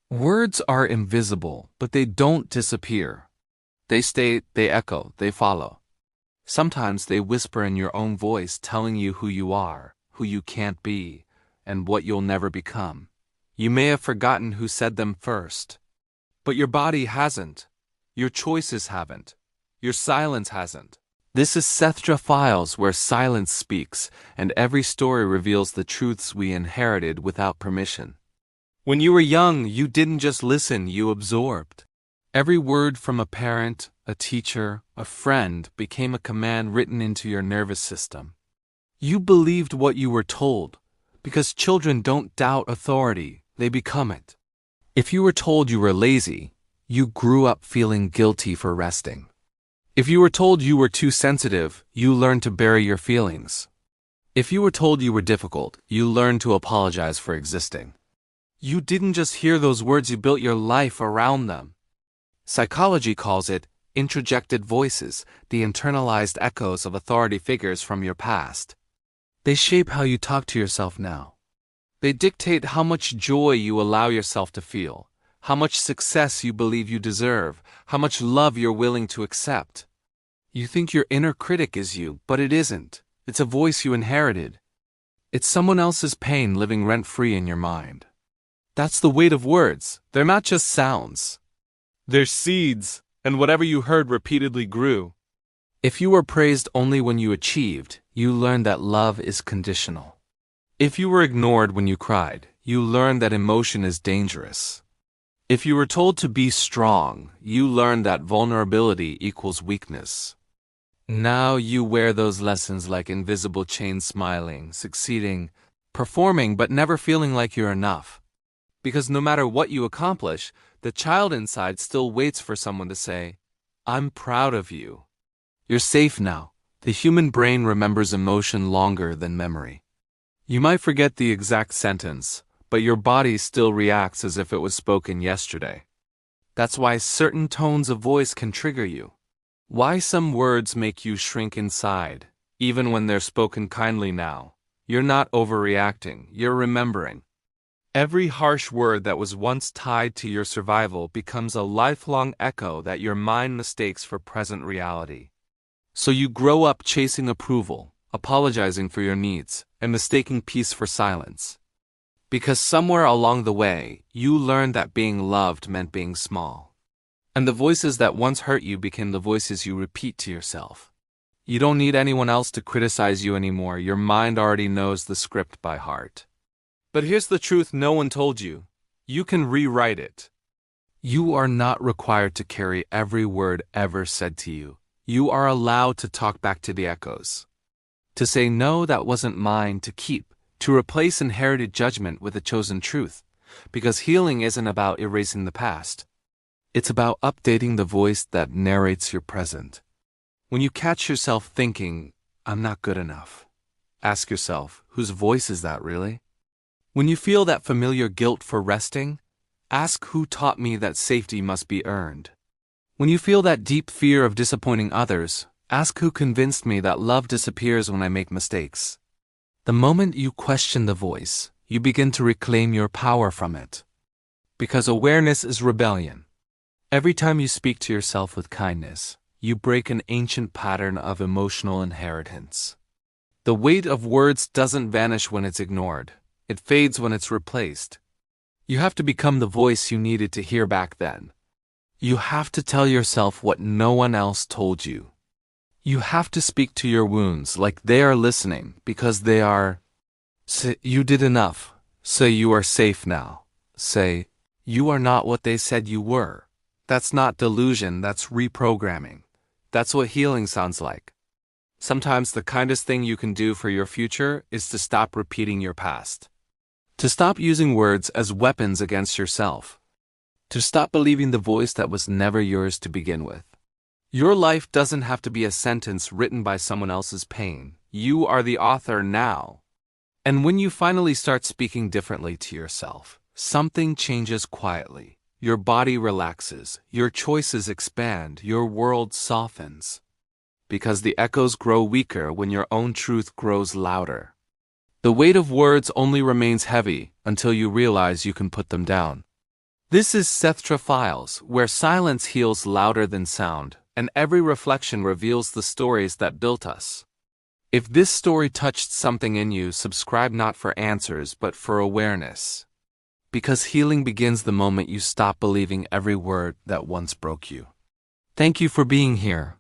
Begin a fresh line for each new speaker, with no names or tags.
Words are invisible, but they don't disappear. They stay, they echo, they follow. Sometimes they whisper in your own voice, telling you who you are, who you can't be, and what you'll never become. You may have forgotten who said them first, but your body hasn't. Your choices haven't. Your silence hasn't. This is SETHTRA Files, where silence speaks, and every story reveals the truths we inherited without permission. When you were young, you didn't just listen, you absorbed. Every word from a parent, a teacher, a friend became a command written into your nervous system. You believed what you were told, because children don't doubt authority, they become it. If you were told you were lazy, you grew up feeling guilty for resting. If you were told you were too sensitive, you learned to bury your feelings. If you were told you were difficult, you learned to apologize for existing. You didn't just hear those words, you built your life around them. Psychology calls it introjected voices, the internalized echoes of authority figures from your past. They shape how you talk to yourself now. They dictate how much joy you allow yourself to feel, how much success you believe you deserve, how much love you're willing to accept. You think your inner critic is you, but it isn't. It's a voice you inherited. It's someone else's pain living rent-free in your mind. That's the weight of words. They're not just sounds. They're seeds, and whatever you heard repeatedly grew. If you were praised only when you achieved, you learned that love is conditional. If you were ignored when you cried, you learned that emotion is dangerous. If you were told to be strong, you learned that vulnerability equals weakness. Now you wear those lessons like invisible chains, smiling, succeeding, performing, but never feeling like you're enough. Because no matter what you accomplish, the child inside still waits for someone to say, "I'm proud of you." You're safe now. The human brain remembers emotion longer than memory. You might forget the exact sentence, but your body still reacts as if it was spoken yesterday. That's why certain tones of voice can trigger you. Why some words make you shrink inside, even when they're spoken kindly now. You're not overreacting, you're remembering. Every harsh word that was once tied to your survival becomes a lifelong echo that your mind mistakes for present reality. So you grow up chasing approval, apologizing for your needs, and mistaking peace for silence. Because somewhere along the way, you learned that being loved meant being small. And the voices that once hurt you became the voices you repeat to yourself. You don't need anyone else to criticize you anymore. Your mind already knows the script by heart. But here's the truth no one told you. You can rewrite it. You are not required to carry every word ever said to you. You are allowed to talk back to the echoes. To say, no, that wasn't mine, to keep. To replace inherited judgment with a chosen truth. Because healing isn't about erasing the past. It's about updating the voice that narrates your present. When you catch yourself thinking, "I'm not good enough," ask yourself, whose voice is that really? When you feel that familiar guilt for resting, ask, who taught me that safety must be earned? When you feel that deep fear of disappointing others, ask, who convinced me that love disappears when I make mistakes? The moment you question the voice, you begin to reclaim your power from it. Because awareness is rebellion. Every time you speak to yourself with kindness, you break an ancient pattern of emotional inheritance. The weight of words doesn't vanish when it's ignored. It fades when it's replaced. You have to become the voice you needed to hear back then. You have to tell yourself what no one else told you. You have to speak to your wounds like they are listening, because they are. Say, "You did enough." Say, "You are safe now." Say, "You are not what they said you were." That's not delusion, that's reprogramming. That's what healing sounds like. Sometimes the kindest thing you can do for your future is to stop repeating your past. To stop using words as weapons against yourself. To stop believing the voice that was never yours to begin with. Your life doesn't have to be a sentence written by someone else's pain. You are the author now. And when you finally start speaking differently to yourself, something changes quietly. Your body relaxes, your choices expand, your world softens. Because the echoes grow weaker when your own truth grows louder. The weight of words only remains heavy until you realize you can put them down. This is SETHTRA Files, where silence heals louder than sound, and every reflection reveals the stories that built us. If this story touched something in you, subscribe not for answers but for awareness. Because healing begins the moment you stop believing every word that once broke you. Thank you for being here.